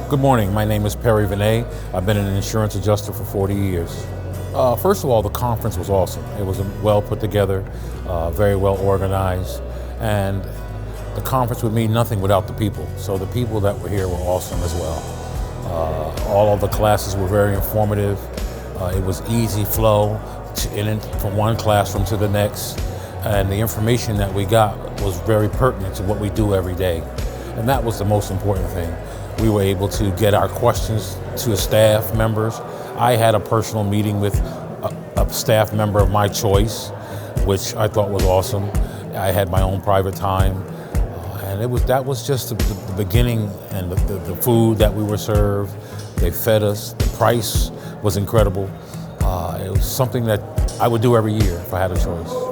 Good morning, my name is Perry Vinay. I've been an insurance adjuster for 40 years. First of all, the conference was awesome. It was well put together, very well organized, and the conference would mean nothing without the people. So the people that were here were awesome as well. All of the classes were very informative. It was easy flow from one classroom to the next, and the information that we got was very pertinent to what we do every day. And that was the most important thing. We were able to get our questions to staff members. I had a personal meeting with a staff member of my choice, which I thought was awesome. I had my own private time, and that was just the beginning. And the food that we were served, they fed us. The price was incredible. It was something that I would do every year if I had a choice.